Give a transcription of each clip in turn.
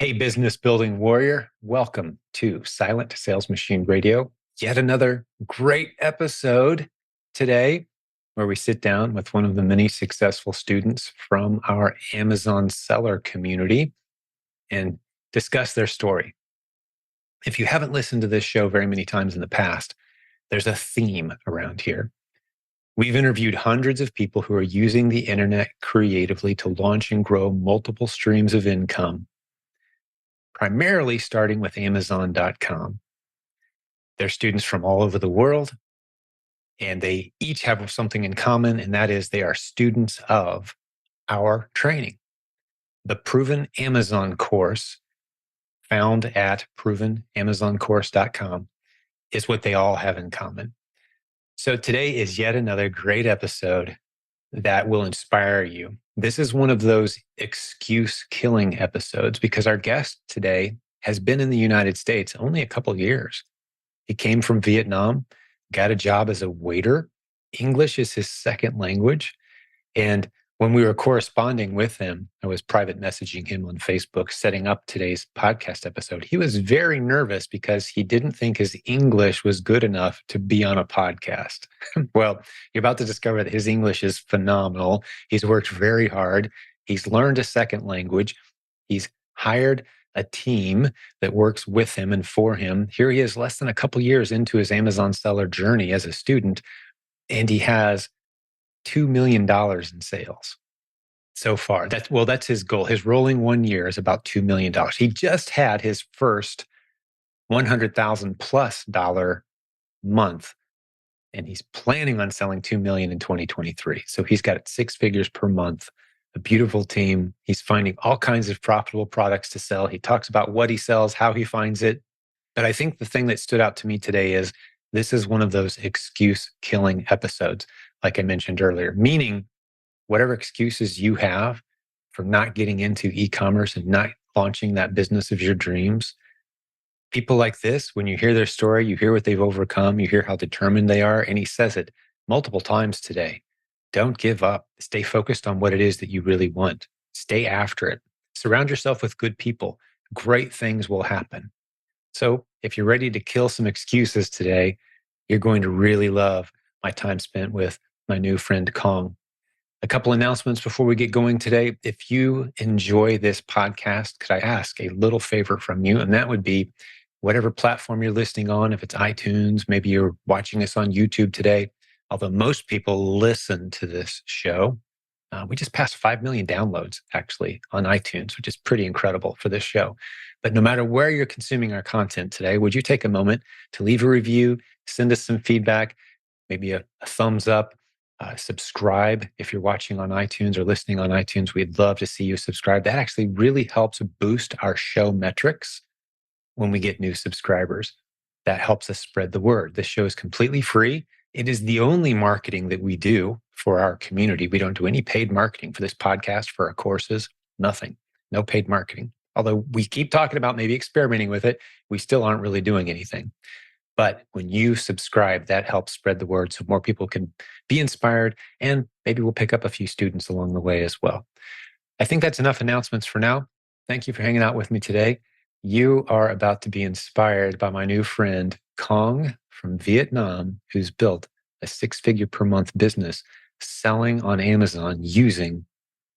Hey, business building warrior, welcome to Silent Sales Machine Radio. Yet another great episode today where we sit down with one of the many successful students from our Amazon seller community and discuss their story. If you haven't listened to this show very many times in the past, there's a theme around here. We've interviewed hundreds of people who are using the internet creatively to launch and grow multiple streams of income, primarily starting with Amazon.com. They're students from all over the world, and they each have something in common, and that is they are students of our training. The Proven Amazon course, found at provenamazoncourse.com, is what they all have in common. So today is yet another great episode that will inspire you. This is one of those excuse killing episodes because our guest today has been in the United States only a couple years. He came from Vietnam, got a job as a waiter. English is his second language. And when we were corresponding with him, I was private messaging him on Facebook, setting up today's podcast episode. He was very nervous because he didn't think his English was good enough to be on a podcast. Well, you're about to discover that his English is phenomenal. He's worked very hard. He's learned a second language. He's hired a team that works with him and for him. Here he is less than a couple years into his Amazon seller journey as a student, and he has $2 million in sales so far. That's his goal. His rolling 1 year is about $2 million. He just had his first $100,000 plus month, and he's planning on selling 2 million in 2023. So he's got 6 figures per month, a beautiful team. He's finding all kinds of profitable products to sell. He talks about what he sells, how he finds it. But I think the thing that stood out to me today is this is one of those excuse killing episodes, like I mentioned earlier, meaning whatever excuses you have for not getting into e-commerce and not launching that business of your dreams, people like this, when you hear their story, you hear what they've overcome, you hear how determined they are. And he says it multiple times today. Don't give up. Stay focused on what it is that you really want. Stay after it. Surround yourself with good people. Great things will happen. So if you're ready to kill some excuses today, you're going to really love my time spent with my new friend Cong. A couple announcements before we get going today. If you enjoy this podcast, could I ask a little favor from you? And that would be whatever platform you're listening on, if it's iTunes, maybe you're watching us on YouTube today. Although most people listen to this show, we just passed 5 million downloads actually on iTunes, which is pretty incredible for this show. But no matter where you're consuming our content today, would you take a moment to leave a review, send us some feedback, maybe a thumbs up, subscribe if you're watching on iTunes or listening on iTunes. We'd love to see you subscribe. That actually really helps boost our show metrics when we get new subscribers. That helps us spread the word. This show is completely free. It is the only marketing that we do for our community. We don't do any paid marketing for this podcast, for our courses, nothing, no paid marketing. Although we keep talking about maybe experimenting with it, we still aren't really doing anything. But when you subscribe, that helps spread the word so more people can be inspired, and maybe we'll pick up a few students along the way as well. I think that's enough announcements for now. Thank you for hanging out with me today. You are about to be inspired by my new friend, Cong from Vietnam, who's built a 6-figure per month business selling on Amazon using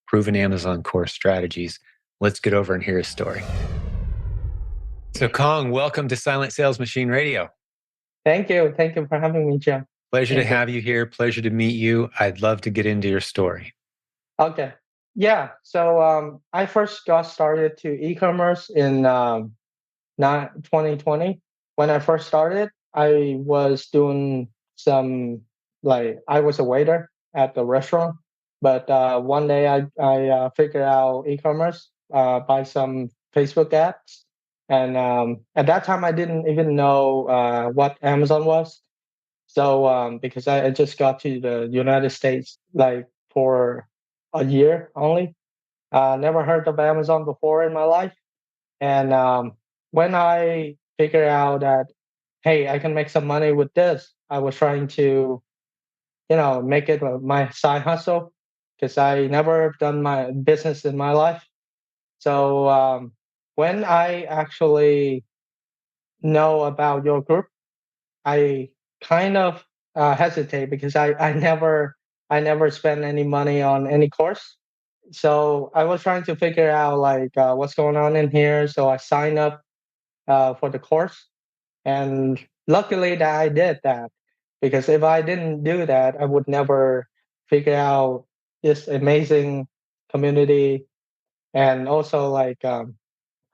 proven Amazon course strategies. Let's get over and hear his story. So Cong, welcome to Silent Sales Machine Radio. Thank you. Thank you for having me, Jim. Pleasure to have you here. Pleasure to meet you. I'd love to get into your story. Okay. Yeah. So I first got started to e-commerce in 2020. When I first started, I was doing I was a waiter at the restaurant. But one day I figured out e-commerce by some Facebook ads. And at that time, I didn't even know what Amazon was. So because I just got to the United States like for a year only, never heard of Amazon before in my life. And when I figured out that, hey, I can make some money with this, I was trying to, make it my side hustle because I never done my business in my life. So when I actually know about your group, I kind of hesitate because I never spend any money on any course. So I was trying to figure out like what's going on in here. So I signed up for the course, and luckily that I did that, because if I didn't do that, I would never figure out this amazing community, and also like a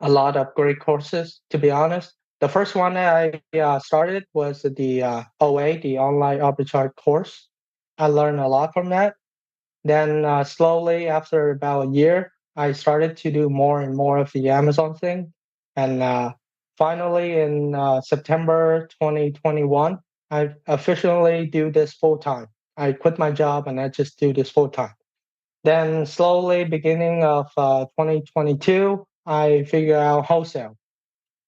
lot of great courses. To be honest, the first one that I started was the OA, the online arbitrage course. I learned a lot from that. Then slowly, after about a year, I started to do more and more of the Amazon thing. And finally, in September 2021, I officially do this full time. I quit my job and I just do this full time. Then slowly, beginning of 2022, I figure out wholesale.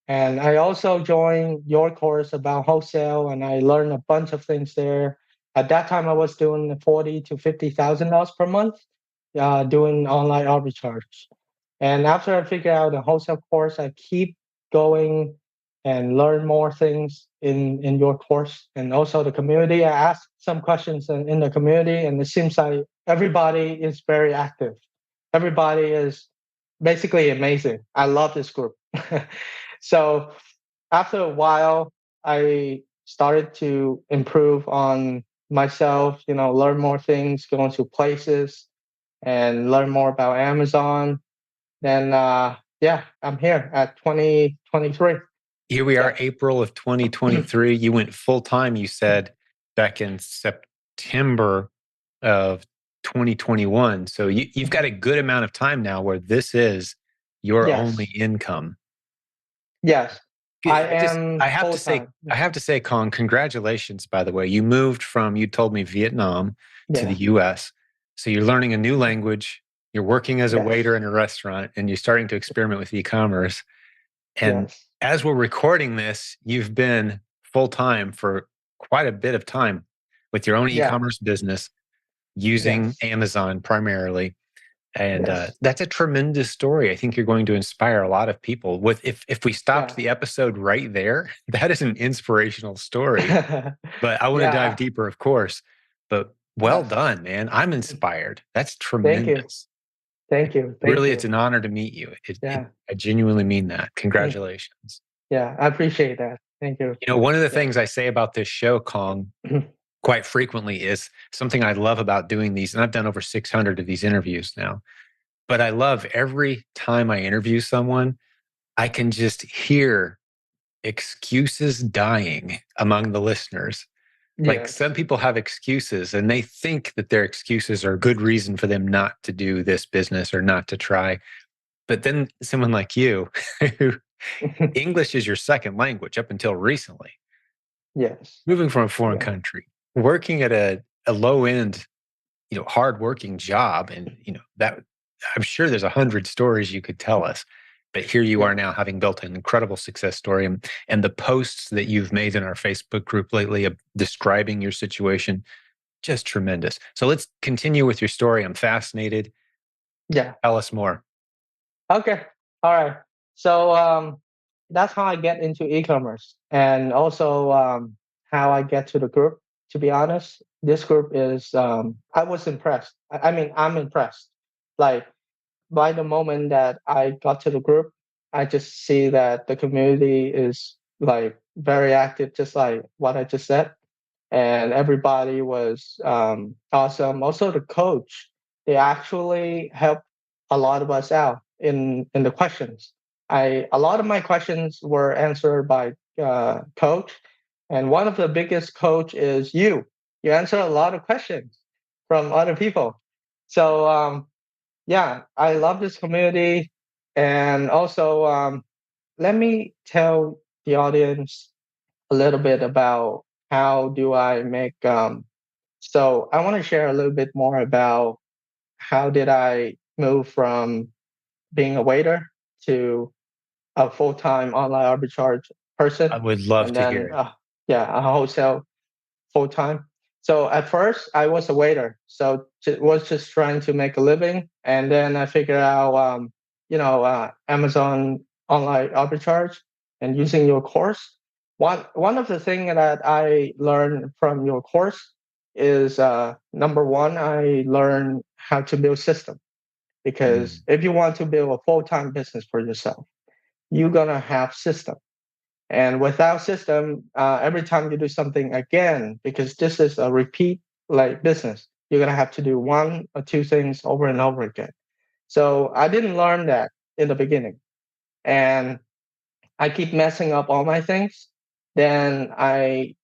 And I also joined your course about wholesale, and I learned a bunch of things there. At that time, I was doing 40 to $50,000 per month, doing online arbitrage. And after I figure out the wholesale course, I keep going and learn more things in your course, and also the community. I asked some questions in the community, and it seems like everybody is very active. Everybody is basically amazing. I love this group. So after a while, I started to improve on myself, learn more things, go into places and learn more about Amazon. Then, yeah, I'm here at 2023. Here we are, Yeah. April of 2023. You went full time, you said, back in September of 2021. So you've got a good amount of time now where this is your only Yes. income. Yes. I I just, am full time. I have to say, Kong, congratulations, by the way. You moved from, you told me, Vietnam to the Yeah. US. So you're learning a new language, you're working as a Yes. waiter in a restaurant, and you're starting to experiment with e-commerce. And Yes. as we're recording this, you've been full time for quite a bit of time with your own Yeah. e-commerce business using Yes. Amazon primarily. And Yes. that's a tremendous story. I think you're going to inspire a lot of people. With if we stopped Yeah. the episode right there, that is an inspirational story. But I want to dive Yeah. deeper, of course. But well Yes. done, man. I'm inspired. That's Thank you. tremendous. Thank you. Thank Really, it's you. an honor to meet you. Yeah. I genuinely mean that. Congratulations. Yeah. I appreciate that. Thank you. You know, one of the Yeah. things I say about this show, Kong, quite frequently is something I love about doing these. And I've done over 600 of these interviews now. But I love every time I interview someone, I can just hear excuses dying among the listeners. Like Yes. some people have excuses and they think that their excuses are a good reason for them not to do this business or not to try. But then someone like you, who English is your second language up until recently, Yes. moving from a foreign Yeah. country, working at a low end, hard working job. And, that I'm sure there's 100 stories you could tell us. But here you are Yeah. now having built an incredible success story. And the posts that you've made in our Facebook group lately of describing your situation, just tremendous. So let's continue with your story. I'm fascinated. Yeah. Tell us more. Okay. All right. So that's how I get into e-commerce, and also how I get to the group. To be honest, this group is I was impressed. I mean, I'm impressed. Like by the moment that I got to the group, I just see that the community is like very active, just like what I just said, and everybody was awesome. Also, the coach, they actually helped a lot of us out in the questions. A lot of my questions were answered by coach, and one of the biggest coach is you. You answer a lot of questions from other people. So yeah, I love this community, and also let me tell the audience a little bit about how do I make so I want to share a little bit more about how did I move from being a waiter to a full-time online arbitrage I person, would love and to hear then it. yeah, a wholesale full-time. So at first I was a waiter, so was just trying to make a living, and then I figured out Amazon online arbitrage and using your course. One of the things that I learned from your course is number one, I learned how to build system, because Mm, if you want to build a full-time business for yourself, you're gonna have system. And without system, every time you do something again, because this is a repeat like business, you're gonna have to do one or two things over and over again. So I didn't learn that in the beginning, and I keep messing up all my things. Then I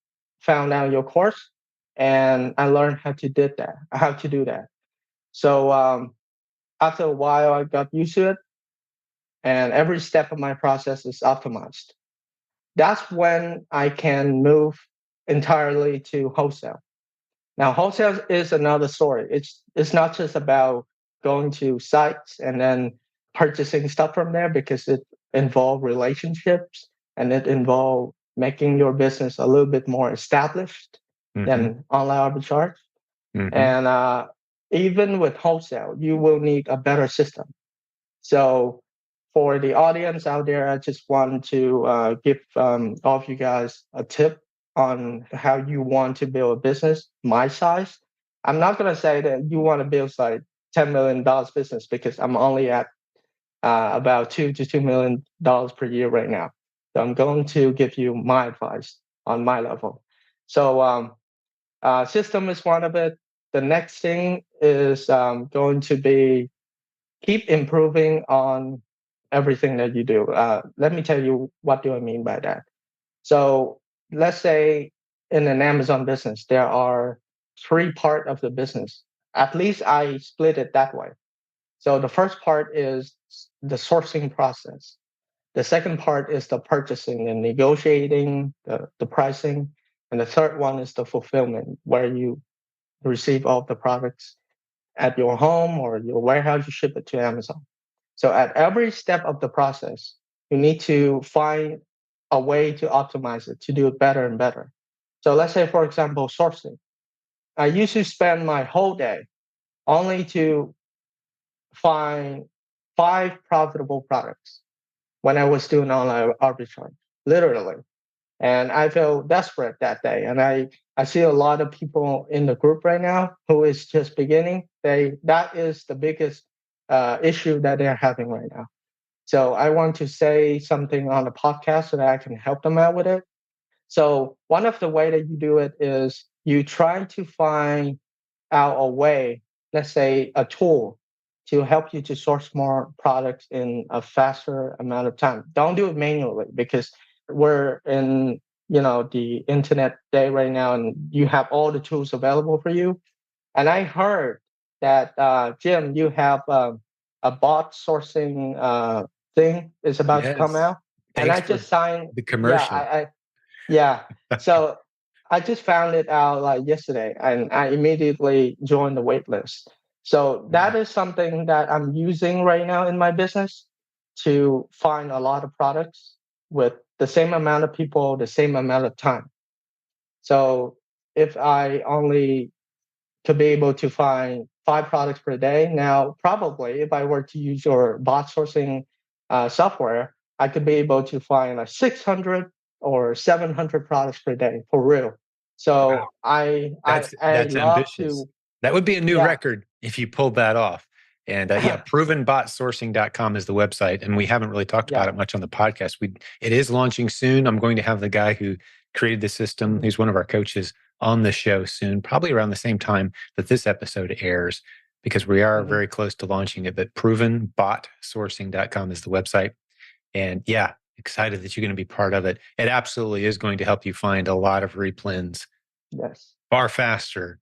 found out your course, and I learned how to do that. So after a while, I got used to it, and every step of my process is optimized. That's when I can move entirely to wholesale. Now, wholesale is another story. It's not just about going to sites and then purchasing stuff from there, because it involves relationships, and it involves making your business a little bit more established hmm than online arbitrage. hmm And even with wholesale, you will need a better system. So for the audience out there, I just want to give all of you guys a tip on how you want to build a business my size. I'm not going to say that you want to build like $10 million business, because I'm only at about $2 to $2 million per year right now. So I'm going to give you my advice on my level. So system is one of it. The next thing is going to be keep improving on everything that you do. Let me tell you what do I mean by that. So let's say in an Amazon business, there are three part of the business. At least I split it that way. So the first part is the sourcing process. The second part is the purchasing and negotiating the pricing. And the third one is the fulfillment, where you receive all the products at your home or your warehouse, you ship it to Amazon. So at every step of the process, you need to find a way to optimize it, to do it better and better. So let's say, for example, sourcing. I used to spend my whole day only to find five profitable products when I was doing online arbitrage, literally. And I feel desperate that day. And I see a lot of people in the group right now who is just beginning. That is the biggest issue that they're having right now. So I want to say something on the podcast so that I can help them out with it. So one of the way that you do it is you try to find out a way, let's say a tool, to help you to source more products in a faster amount of time. Don't do it manually, because we're in the internet day right now, and you have all the tools available for you. And I heard that Jim, you have a bot sourcing thing is about to come Yes. out, and Thanks I for just signed. the Yeah, commercial. yeah. So I just found it out like yesterday, and I immediately joined the wait list. So that Yeah. is something that I'm using right now in my business to find a lot of products with the same amount of people, the same amount of time. So if I only to be able to find five products per day. Now, probably if I were to use your bot sourcing software, I could be able to find like 600 or 700 products per day for real. Wow. So I That's love ambitious. to, That would be a new yeah, record if you pulled that off. And yeah, provenbotsourcing.com is the website. And we haven't really talked about yeah, it much on the podcast. It is launching soon. I'm going to have the guy who created the system, mhm, who's one of our coaches, on the show soon, probably around the same time that this episode airs, because we are mhm, very close to launching it. But provenbotsourcing.com is the website. And yeah, excited that you're going to be part of it. It absolutely is going to help you find a lot of replens yes, far faster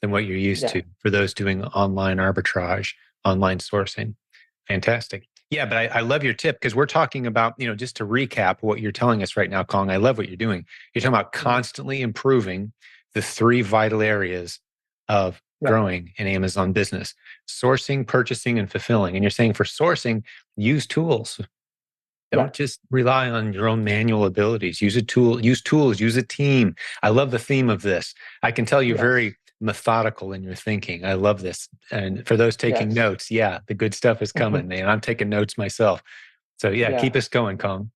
than what you're used yeah, to for those doing online arbitrage, online sourcing. Fantastic. Yeah, but I love your tip, because we're talking about, just to recap what you're telling us right now, Kong. I love what you're doing. You're talking about mhm, constantly improving the three vital areas of yeah, growing an Amazon business: sourcing, purchasing, and fulfilling. And you're saying for sourcing, use tools. yeah, Don't just rely on your own manual abilities. Use a tool, use tools, use a team. I love the theme of this. I can tell you're yes, very methodical in your thinking. I love this. And for those taking yes. notes, yeah, the good stuff is coming, man. I'm taking notes myself. So yeah, Yeah. keep us going, Kong.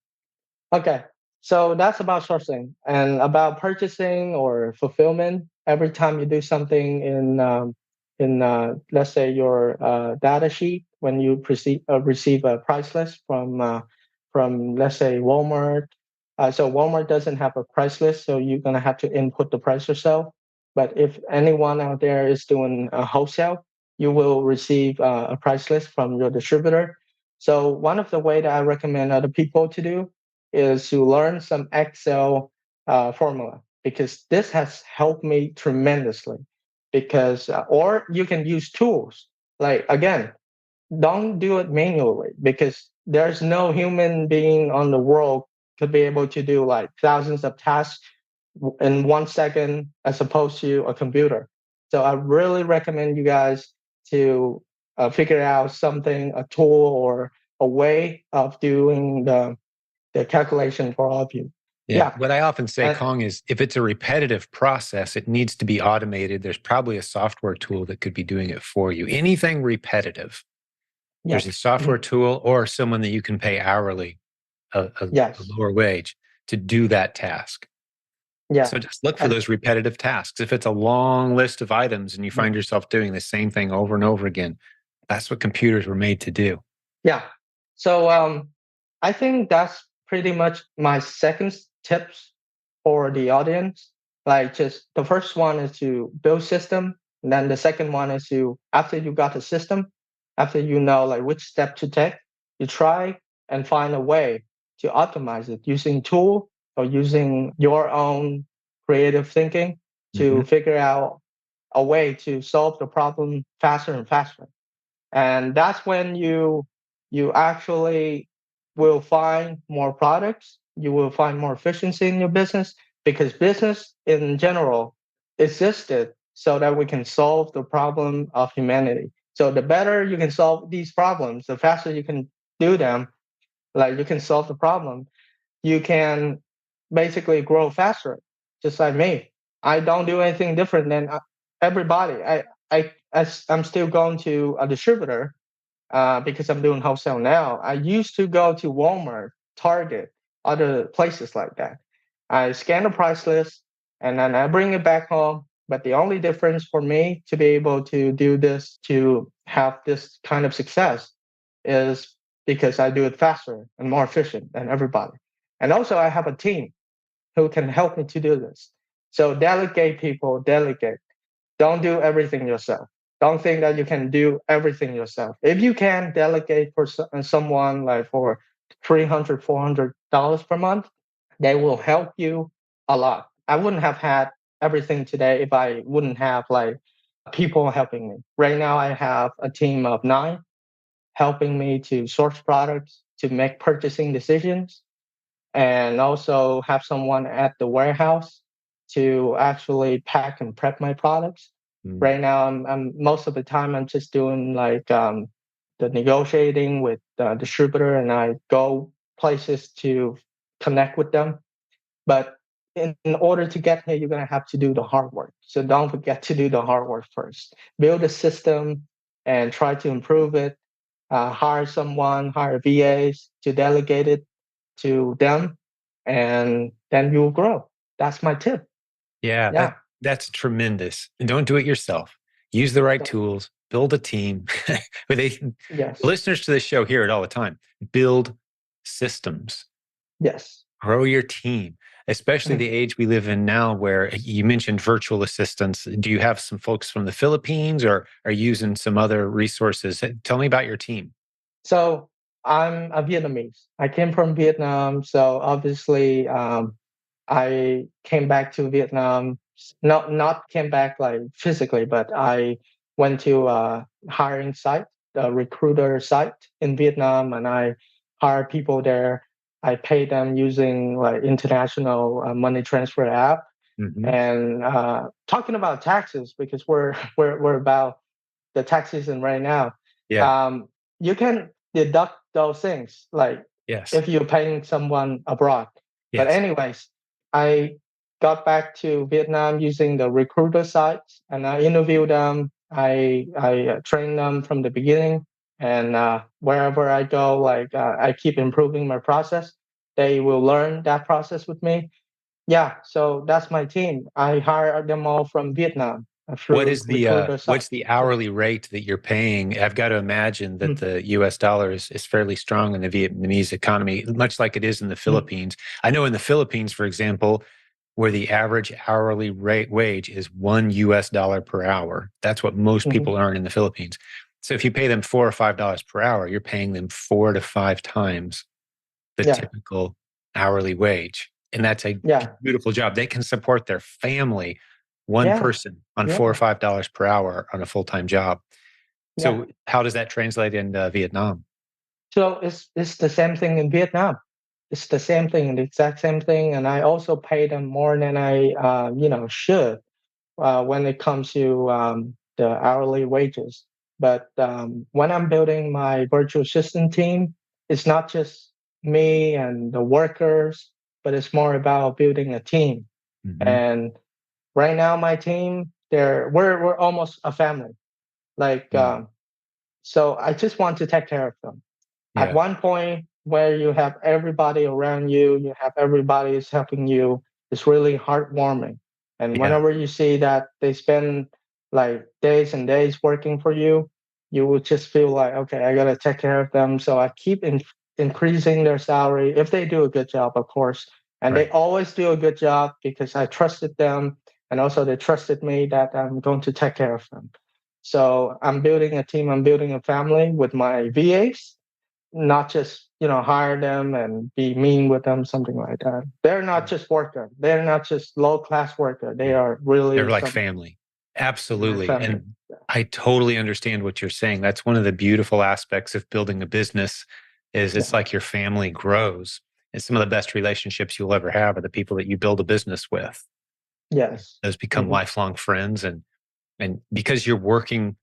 Okay. So that's about sourcing and about purchasing or fulfillment. Every time you do something in let's say your data sheet, when you receive a price list from let's say Walmart. So Walmart doesn't have a price list, so you're gonna have to input the price yourself. But if anyone out there is doing a wholesale, you will receive a price list from your distributor. So one of the way that I recommend other people to do is to learn some Excel formula, because this has helped me tremendously. Because or you can use tools. Like again, don't do it manually, because there's no human being on the world could be able to do like thousands of tasks in 1 second as opposed to a computer. So I really recommend you guys to figure out something, a tool or a way of doing the calculation for all of you. Yeah. Yeah. What I often say, And Kong, is if it's a repetitive process, it needs to be automated. There's probably a software tool that could be doing it for you. Anything repetitive, there's a yes. software Mhm. tool or someone that you can pay hourly, a Yes. lower wage to do that task. Yeah. So just look for And those repetitive tasks. If it's a long list of items and you mm, find yourself doing the same thing over and over again, that's what computers were made to do. yeah. So I think that's pretty much my second tips for the audience. Like just the first one is to build system. And then the second one is to after you got the system, after you know like which step to take, you try and find a way to optimize it using tool or using your own creative thinking Mhm. to figure out a way to solve the problem faster and faster. And that's when you actually will find more products, you will find more efficiency in your business, because business in general existed so that we can solve the problem of humanity. So the better you can solve these problems, the faster you can do them, like you can solve the problem, you can basically grow faster, just like me. I don't do anything different than everybody. I'm still going to a distributor because I'm doing wholesale now. I used to go to Walmart, Target, other places like that. I scan the price list and then I bring it back home. But the only difference for me to be able to do this, to have this kind of success, is because I do it faster and more efficient than everybody. And also, I have a team who can help me to do this. So delegate people, delegate. Don't do everything yourself. Don't think that you can do everything yourself. If you can delegate for someone like for $300, $400 per month, they will help you a lot. I wouldn't have had everything today if I wouldn't have like people helping me. Right now, I have a team of 9 helping me to source products, to make purchasing decisions, and also have someone at the warehouse to actually pack and prep my products. Mm. Right now, I'm most of the time I'm just doing like the negotiating with the distributor, and I go places to connect with them. But in order to get here, you're gonna have to do the hard work. So don't forget to do the hard work first. Build a system and try to improve it. Hire someone, hire VAs to delegate it to them, and then you'll grow. That's my tip. Yeah, Yeah. that's tremendous. And don't do it yourself. Use the right So, tools, build a team. they, yes. listeners to this show hear it all the time. Build systems, Yes. grow your team, especially Mhm. the age we live in now where you mentioned virtual assistants. Do you have some folks from the Philippines or are you using some other resources? Tell me about your team. So I'm a Vietnamese. I came from Vietnam. So obviously, I came back to Vietnam. Not came back like physically, but I went to a hiring site, a recruiter site in Vietnam, and I hired people there. I pay them using like international money transfer app. Mhm. And talking about taxes, because we're about the tax season right now, Yeah. um, you can deduct those things, like Yes. if you're paying someone abroad. But Yes. anyways, I got back to Vietnam using the recruiter sites, and I interviewed them. I trained them from the beginning, and wherever I go, like I keep improving my process. They will learn that process with me. Yeah, so that's my team. I hire them all from Vietnam What through is recruiter what's site. the Yeah. hourly rate that you're paying? I've got to imagine that Mhm, the US dollar is fairly strong in the Vietnamese economy, much like it is in the mhm, Philippines. I know in the Philippines, for example, where the average hourly rate wage is $1 per hour. That's what most mhm. people earn in the Philippines. So if you pay them $4 or $5 per hour, you're paying them 4 to 5 times the Yeah, typical hourly wage. And that's a yeah, beautiful job. They can support their family, one yeah, person on yeah, $4 or $5 per hour on a full-time job. yeah. So how does that translate into Vietnam? So it's the same thing in Vietnam. It's the same thing, the exact same thing, and I also pay them more than I should when it comes to the hourly wages. But when I'm building my virtual assistant team, it's not just me and the workers, but it's more about building a team. Hmm. And right now, my team, we're almost a family. Like so, I just want to take care of them at Yeah, one point where you have everybody around you, you have everybody is helping you, it's really heartwarming. And yeah, whenever you see that they spend like days and days working for you, you will just feel like, okay, I gotta take care of them. So I keep increasing their salary if they do a good job, of course. And they right. always do a good job because I trusted them. And also they trusted me that I'm going to take care of them. So I'm building a team, I'm building a family with my VAs, not just hire them and be mean with them, something like that. They're not just worker, they're not just low class worker, they Yeah. are They're really like some family. my Absolutely. family. And I totally understand what you're saying. That's one of the beautiful aspects of building a business is it's Yeah. like your family grows. And some of the best relationships you'll ever have are the people that you build a business with. Yes. Those become Hmm. lifelong friends, and because you're working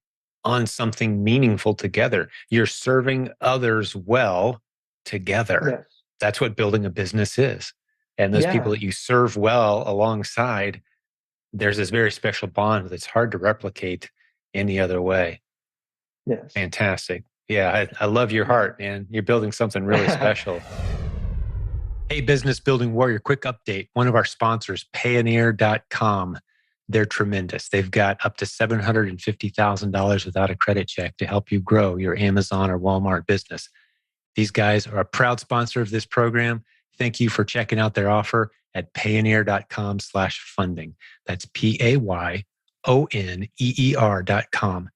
on something meaningful together, you're serving others well together. Yes. That's what building a business is. And those people Yeah. that you serve well alongside, there's this very special bond that's hard to replicate any other way. Yes. Fantastic. Yeah, I love your Yeah. heart, man. You're building something really special. Hey, business building warrior, quick update. One of our sponsors, Payoneer.com, they're tremendous. They've got up to $750,000 without a credit check to help you grow your Amazon or Walmart business. These guys are a proud sponsor of this program. Thank you for checking out their offer at payoneer.com/funding. That's PAYONEER.com,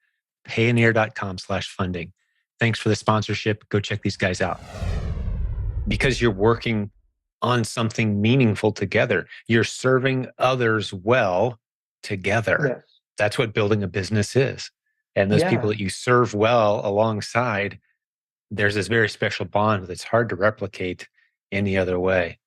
payoneer.com/funding. Thanks for the sponsorship. Go check these guys out. Because you're working on something meaningful together, you're serving others well together. Yes. That's what building a business is. And those people Yeah. that you serve well alongside, there's this very special bond that's hard to replicate any other way.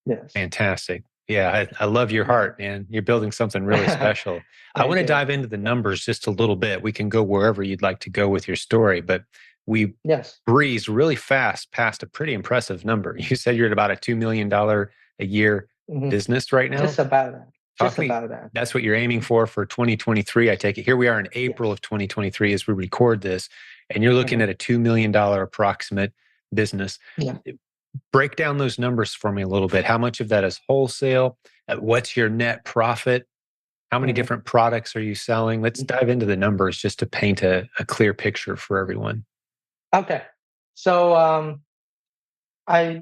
Yes. Fantastic. Yeah, I love your heart, man. You're building something really special. I want Thank to you. dive into the Yeah. numbers just a little bit. We can go wherever you'd like to go with your story, but we Yes. breezed really fast past a pretty impressive number. You said you're at about a $2 million a year Hmm. business right now. Just about that. Talk Just me. about that. That's what you're aiming for 2023. I take it. Here we are in April Yes. of 2023 as we record this, and you're looking Hmm. at a $2 million approximate business. Yeah. Break down those numbers for me a little bit. How much of that is wholesale? What's your net profit? How many Hmm. different products are you selling? Let's dive into the numbers just to paint a clear picture for everyone. Okay. So I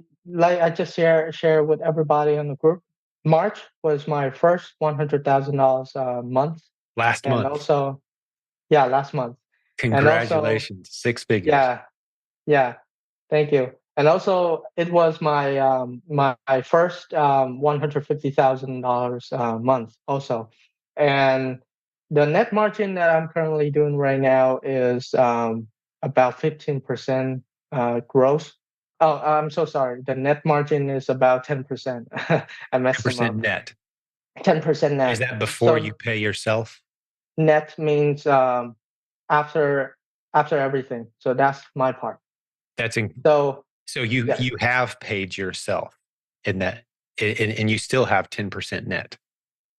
just share with everybody in the group. March was my first $100,000 a month, Last and month, also yeah, last month, and also congratulations, six figures. yeah, yeah, thank you. And also, it was my first $150,000 a month also, and the net margin that I'm currently doing right now is about 15% gross. Oh, I'm so sorry. The net margin is about 10%. I messed them 10% up. net. 10% Is net. that before you So pay yourself? net means after everything. So that's my part. That's in, So so you yes. you have paid yourself in that, and you still have 10% net.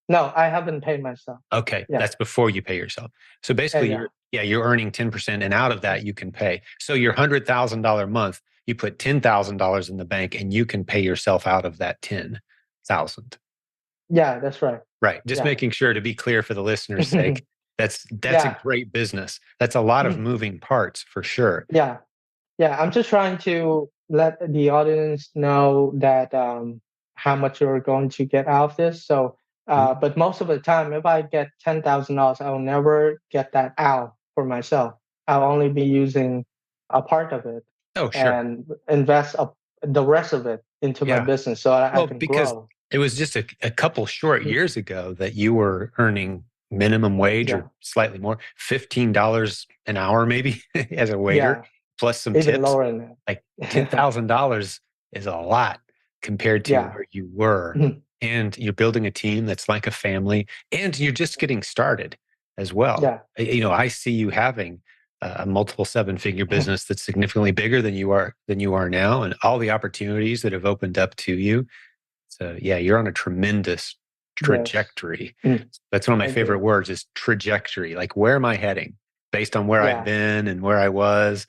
No, I haven't paid myself. Okay, Yeah. that's before you pay yourself. So Yeah. basically, Yeah. Yeah, you're earning 10%, and out of that you can pay. So your $100,000 month, you put $10,000 in the bank, and you can pay yourself out of that 10,000. Yeah, that's right. Right. Just Yeah. making sure to be clear for the listener's sake. That's a Yeah. great business. That's a lot of moving parts for sure. Yeah. Yeah. I'm just trying to let the audience know that how much you're going to get out of this. So, Mhm. but most of the time, if I get $10,000, I'll never get that out for myself. I'll only be using a part of it Oh, sure. and invest the rest of it into my Yeah. business so I Well, can because grow. it was just a couple short Mm, years ago that you were earning minimum wage yeah. or slightly more, $15 an hour, maybe as a waiter, Yeah. plus some Even tips. lower than Like that. $10,000 is a lot compared to Yeah. where you were. Mhm. And you're building a team that's like a family, and you're just getting started as well. Yeah. I see you having a multiple seven-figure business that's significantly bigger than you are now, and all the opportunities that have opened up to you. So yeah, you're on a tremendous Yes. trajectory. Mm, That's one of my thank favorite you. words is trajectory. Like, where am I heading based on where I've Yeah. been and where I was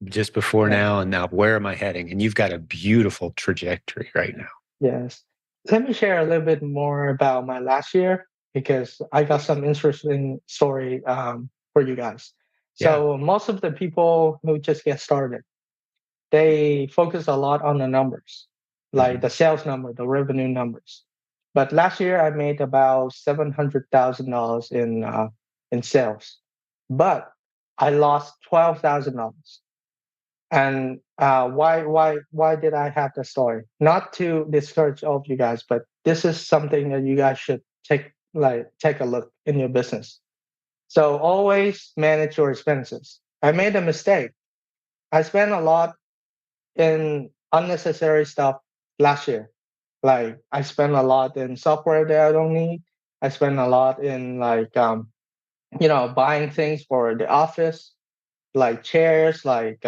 just before Yeah. now, and now where am I heading? And you've got a beautiful trajectory right now. Yes. Let me share a little bit more about my last year because I got some interesting story for you guys. Yeah. So most of the people who just get started, they focus a lot on the numbers, like Mhm. the sales number, the revenue numbers. But last year I made about $700,000 in sales, but I lost $12,000. And why did I have the story? Not to discourage all of you guys, but this is something that you guys should take a look in your business. So always manage your expenses. I made a mistake. I spent a lot in unnecessary stuff last year. Like I spent a lot in software that I don't need. I spent a lot in buying things for the office, like chairs, like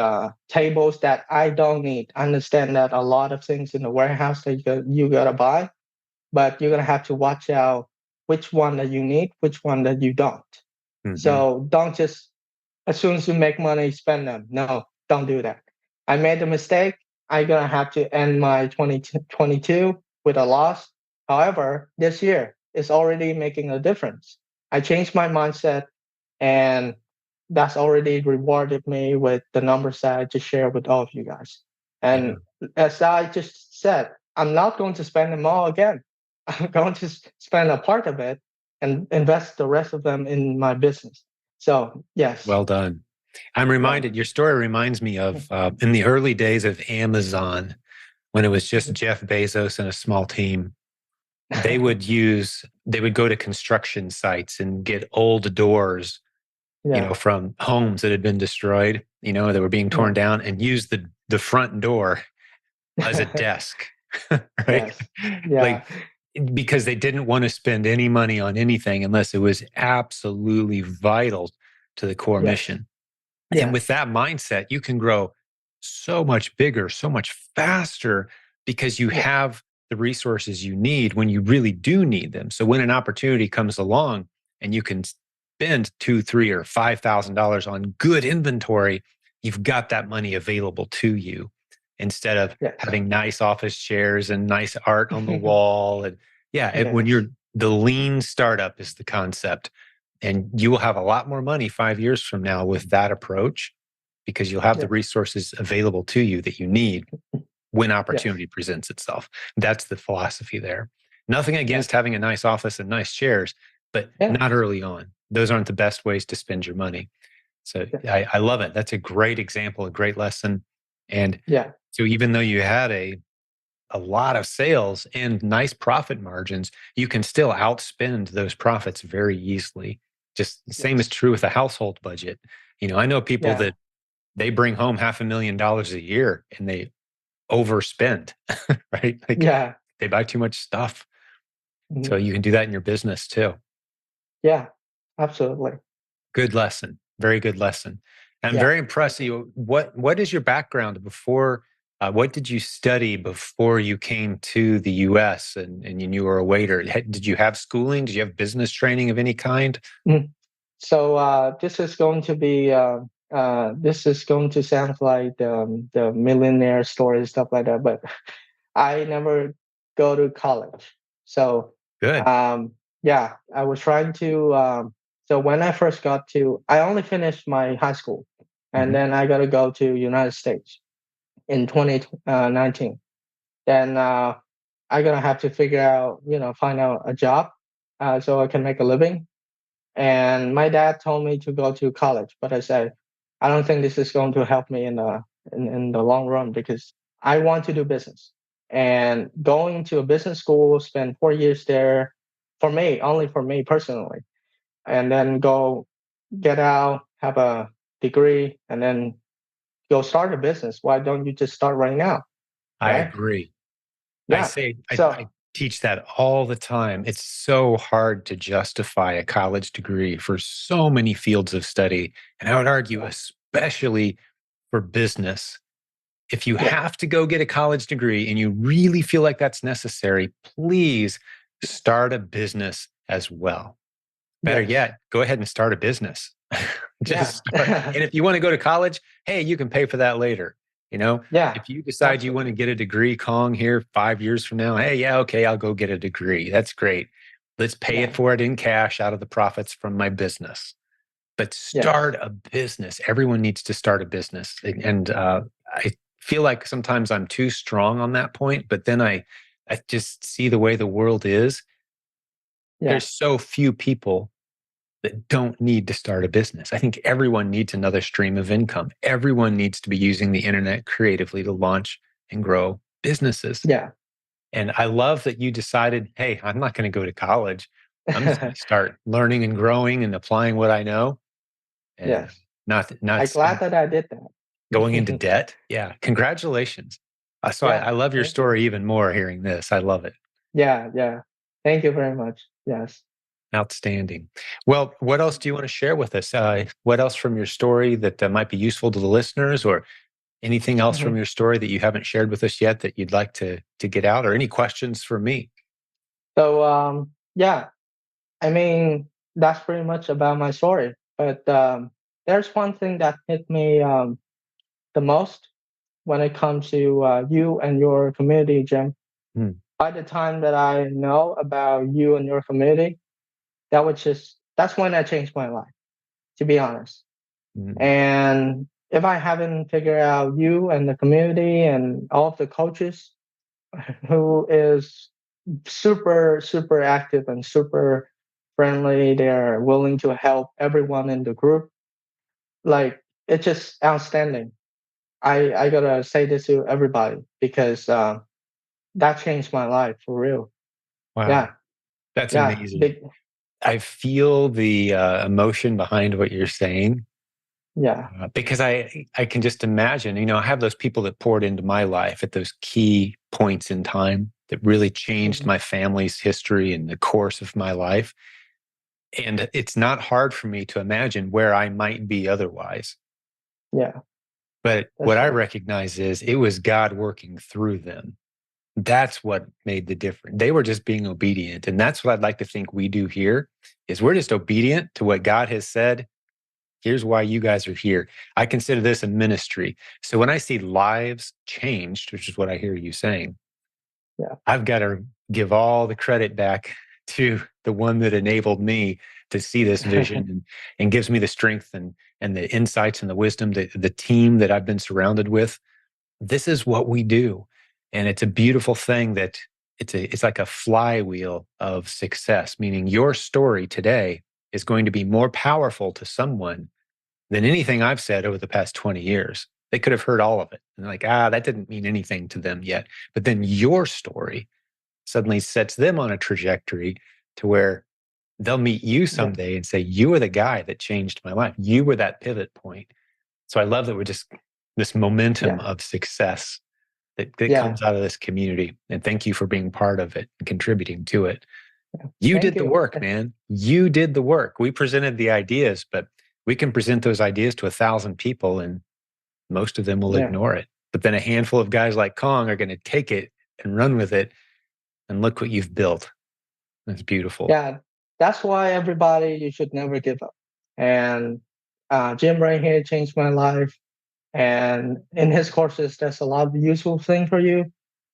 tables that I don't need. I understand that a lot of things in the warehouse that you gotta buy, but you're gonna have to watch out which one that you need, which one that you don't. Mhm. So don't just as soon as you make money, spend them. No, don't do that. I made a mistake. I'm gonna have to end my 2022 with a loss. However, this year is already making a difference. I changed my mindset, and that's already rewarded me with the numbers that I just shared with all of you guys. Yeah. And as I just said, I'm not going to spend them all again. I'm going to spend a part of it and invest the rest of them in my business. So yes, Well done. I'm yeah, reminded, your story reminds me of in the early days of Amazon, when it was just Jeff Bezos and a small team. They would go to construction sites and get old doors, yeah, from homes that had been destroyed, that were being torn yeah, down, and use the front door as a desk, right? yes, yeah, Like, because they didn't want to spend any money on anything unless it was absolutely vital to the core yes, mission. And yeah, with that mindset, you can grow so much bigger, so much faster because you yeah, have the resources you need when you really do need them. So when an opportunity comes along and you can spend two, three, or $5,000 on good inventory, you've got that money available to you instead of yes, having nice office chairs and nice art on the wall. And yeah, when yes, you're the lean startup is the concept, and you will have a lot more money 5 years from now with that approach because you'll have the yes, resources available to you that you need when yes, opportunity presents itself. That's the philosophy there. Nothing yes, against having a nice office and nice chairs, but yeah, not early on. Those aren't the best ways to spend your money. So yes, I love it. That's a great example, a great lesson. And yeah, so even though you had a lot of sales and nice profit margins, you can still outspend those profits very easily. Just the same is yes, true with a household budget. I know people yeah, that they bring home $500,000 a year and they overspend, right? Like, yeah, they buy too much stuff. So mhm, you can do that in your business too. yeah, absolutely, Good lesson. Very good lesson. I'm yeah. very impressed. What is your background before? What did you study before you came to the U.S. and you were a waiter? Did you have schooling? Did you have business training of any kind? Mhm. So this is going to be this is going to sound like the millionaire story stuff like that, but I never go to college. So Good. yeah, I was trying to. So when I first got to, I only finished my high school, and Mhm. then I got to go to United States in 2019. Then I gonna have to figure out, find out a job, so I can make a living. And my dad told me to go to college, but I said, I don't think this is going to help me in the long run because I want to do business. And going to a business school, spend 4 years there, for me, only for me personally, and then go get out, have a degree, and then go start a business. Why don't you just start right now? I Right? agree. I Yeah. say I So teach that all the time. It's so hard to justify a college degree for so many fields of study. And I would argue, yeah, especially for business. If you yeah, have to go get a college degree and you really feel like that's necessary, please start a business as well. Better yes, yet, go ahead and start a business. yeah, Just start. And if you want to go to college, hey, you can pay for that later. You know, yeah, if you decide you want to absolutely. get a degree, Kong, here 5 years from now, hey, yeah, okay, I'll go get a degree. That's great. Let's pay it Yeah, for it in cash out of the profits from my business. But yes, start a business. Everyone needs to start a business. And I feel like sometimes I'm too strong on that point, but then I just see the way the world is. yeah, There's so few people that don't need to start a business. I think everyone needs another stream of income. Everyone needs to be using the internet creatively to launch and grow businesses. yeah, And I love that you decided, hey, I'm not going to go to college. I'm just going to start learning and growing and applying what I know and yes. not I'm glad that I did going into that. debt. Yeah. Congratulations. So Yeah, I love your thank you. story even more hearing this. I love it. Yeah, yeah. Thank you very much. Yes. Outstanding. Well, what else do you want to share with us? What else from your story that might be useful to the listeners, or anything else from Mhm. your story that you haven't shared with us yet that you'd like to get out, or any questions for me? So, yeah, I mean, that's pretty much about my story. But there's one thing that hit me the most when it comes to you and your community, Jim. Hmm. By the time that I know about you and your community, that's when I changed my life, to be honest. Hmm. And if I haven't figured out you and the community and all of the coaches who is super, super active and super friendly, they're willing to help everyone in the group. Like it's just outstanding. I gotta say this to everybody because that changed my life for real. Wow, Yeah, that's yeah, amazing. I feel the emotion behind what you're saying, yeah, because I can just imagine. I have those people that poured into my life at those key points in time that really changed mhm, my family's history and the course of my life. And it's not hard for me to imagine where I might be otherwise. yeah. But what That's I right. recognize is it was God working through them. That's what made the difference. They were just being obedient. And that's what I'd like to think we do here is we're just obedient to what God has said. Here's why you guys are here. I consider this a ministry. So when I see lives changed, which is what I hear you saying, Yeah, I've got to give all the credit back to the one that enabled me to see this vision and gives me the strength and the insights and the wisdom, the team that I've been surrounded with. This is what we do. And it's a beautiful thing that it's like a flywheel of success, meaning your story today is going to be more powerful to someone than anything I've said over the past 20 years. They could have heard all of it and like, that didn't mean anything to them yet. But then your story suddenly sets them on a trajectory to where they'll meet you yeah, someday and say, you were the guy that changed my life. You were that pivot point. So I love that we're just this momentum yeah, of success that yeah, comes out of this community. And thank you for being part of it and contributing to it. yeah. You Thank did the you. work, man. You did the work. We presented the ideas, but we can present those ideas to 1,000 people and most of them will Yeah, ignore it. But then a handful of guys like Kong are going to take it and run with it. And look what you've built. That's beautiful. yeah. That's why everybody, you should never give up. And Jim right here changed my life. And in his courses, there's a lot of useful thing for you.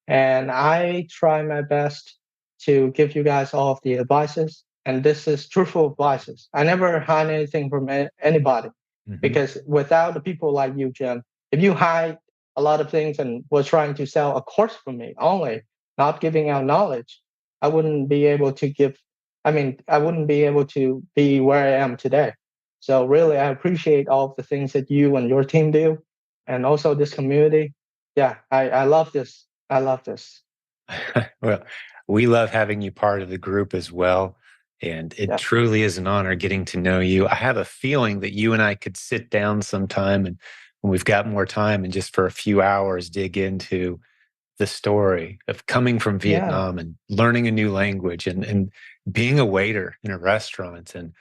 And I try my best to give you guys all of the advices. And this is truthful advices. I never hide anything from anybody Mhm. because without the people like you, Jim, if you hide a lot of things and was trying to sell a course from me only, not giving out knowledge, I wouldn't be able to give. I mean, I wouldn't be able to be where I am today. So really, I appreciate all of the things that you and your team do, and also this community. Yeah, I love this. I love this. Well, we love having you part of the group as well. And it Yeah, truly is an honor getting to know you. I have a feeling that you and I could sit down sometime and when we've got more time and just for a few hours dig into the story of coming from yeah, Vietnam and learning a new language and being a waiter in a restaurant and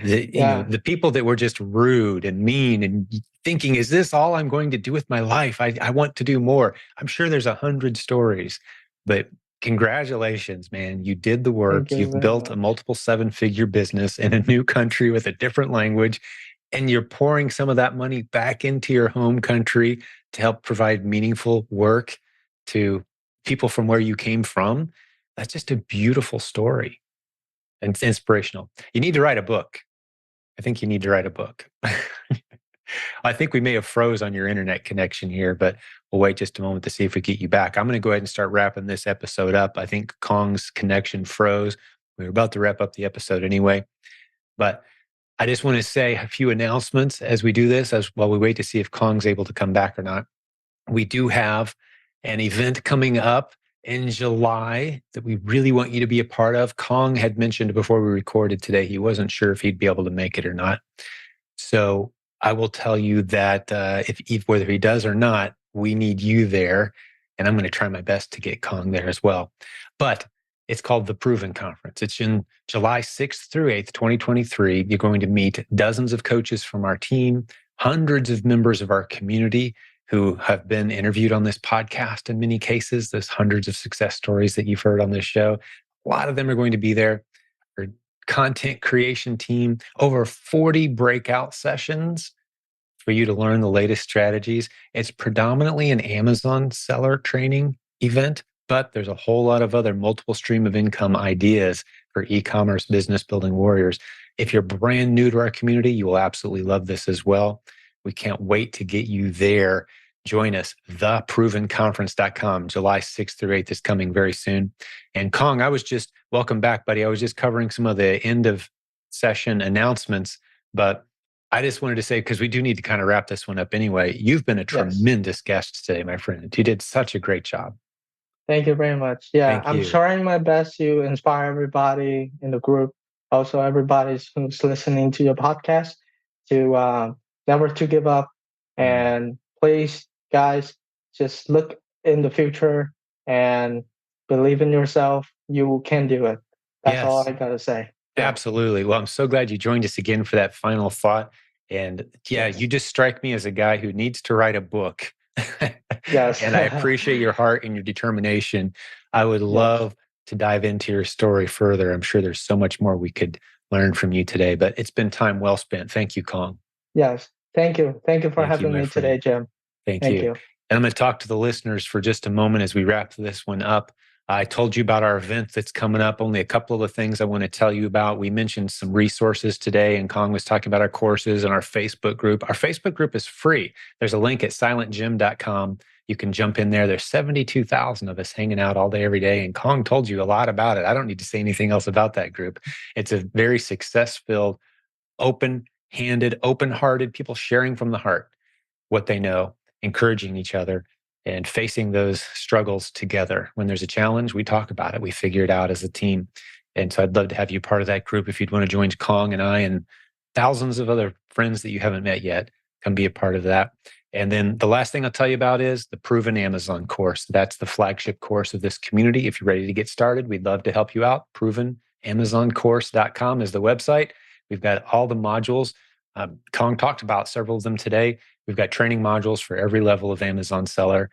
yeah. the people that were just rude and mean and thinking, is this all I'm going to do with my life? I want to do more. I'm sure there's 100 stories, but congratulations, man. You did the Thank work. you You've very built a much. multiple seven-figure business in a new country with a different language, and you're pouring some of that money back into your home country to help provide meaningful work to people from where you came from. That's just a beautiful story and it's inspirational. You need to write a book. I think you need to write a book. I think we may have froze on your internet connection here, but we'll wait just a moment to see if we get you back. I'm going to go ahead and start wrapping this episode up. I think Kong's connection froze. We were about to wrap up the episode anyway, but I just want to say a few announcements as we do this, as while we wait to see if Kong's able to come back or not. We do have an event coming up in July that we really want you to be a part of. Kong had mentioned before we recorded today, he wasn't sure if he'd be able to make it or not. So I will tell you that if whether he does or not, we need you there. And I'm going to try my best to get Kong there as well. But it's called the Proven Conference. It's in July 6th through 8th, 2023. You're going to meet dozens of coaches from our team, hundreds of members of our community who have been interviewed on this podcast in many cases. There's hundreds of success stories that you've heard on this show. A lot of them are going to be there. Our content creation team, over 40 breakout sessions for you to learn the latest strategies. It's predominantly an Amazon seller training event, but there's a whole lot of other multiple stream of income ideas for e-commerce business building warriors. If you're brand new to our community, you will absolutely love this as well. We can't wait to get you there. Join us, theprovenconference.com, July 6th through 8th is coming very soon. And Kong, welcome back, buddy. I was just covering some of the end of session announcements, but I just wanted to say, because we do need to kind of wrap this one up anyway, you've been a Yes. tremendous guest today, my friend. You did such a great job. Thank you very much. Yeah, Thank I'm you. trying my best to inspire everybody in the group. Also, everybody who's listening to your podcast to never to give up. Mm. And please, guys, just look in the future and believe in yourself. You can do it. That's all Yes, I gotta say. Yeah. absolutely. Well, I'm so glad you joined us again for that final thought. And yeah, Yes. you just strike me as a guy who needs to write a book. Yes. And I appreciate your heart and your determination. I would Yes. love to dive into your story further. I'm sure there's so much more we could learn from you today, but it's been time well spent. Thank you, Kong. Yes. Thank you. Thank you for Thank you, having my me friend. today, Jim. Thank Thank you. you. And I'm going to talk to the listeners for just a moment as we wrap this one up. I told you about our event that's coming up. Only a couple of the things I want to tell you about. We mentioned some resources today, and Kong was talking about our courses and our Facebook group. Our Facebook group is free. There's a link at silentjimdotcom. You can jump in there. There's 72,000 of us hanging out all day, every day. And Kong told you a lot about it. I don't need to say anything else about that group. It's a very success filled, open handed, open hearted people sharing from the heart what they know, encouraging each other, and facing those struggles together. When there's a challenge, we talk about it. We figure it out as a team. And so I'd love to have you part of that group if you'd want to join Kong and I and thousands of other friends that you haven't met yet. Come be a part of that. And then the last thing I'll tell you about is the Proven Amazon course. That's the flagship course of this community. If you're ready to get started, we'd love to help you out. Provenamazoncourse.com is the website. We've got all the modules. Kong talked about several of them today. We've got training modules for every level of Amazon seller,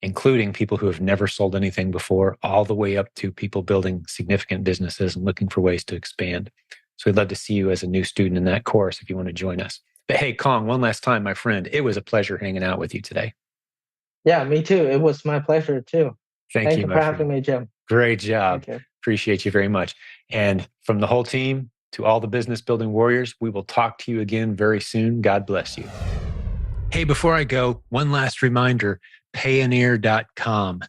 including people who have never sold anything before, all the way up to people building significant businesses and looking for ways to expand. So we'd love to see you as a new student in that course if you want to join us. But hey, Cong, one last time, my friend, it was a pleasure hanging out with you today. Yeah, me too. It was my pleasure too. Thank Thank you, you my for having friend. me, Jim. Great job. Thank you. Appreciate you very much. And from the whole team to all the business building warriors, we will talk to you again very soon. God bless you. Hey, before I go, one last reminder, Payoneer.com,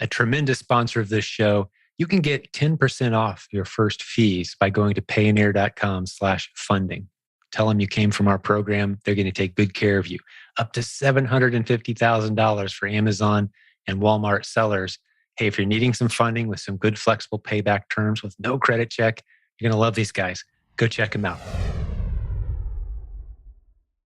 a tremendous sponsor of this show. You can get 10% off your first fees by going to Payoneer.com/funding. Tell them you came from our program. They're going to take good care of you. Up to $750,000 for Amazon and Walmart sellers. Hey, if you're needing some funding with some good flexible payback terms with no credit check, you're going to love these guys. Go check them out.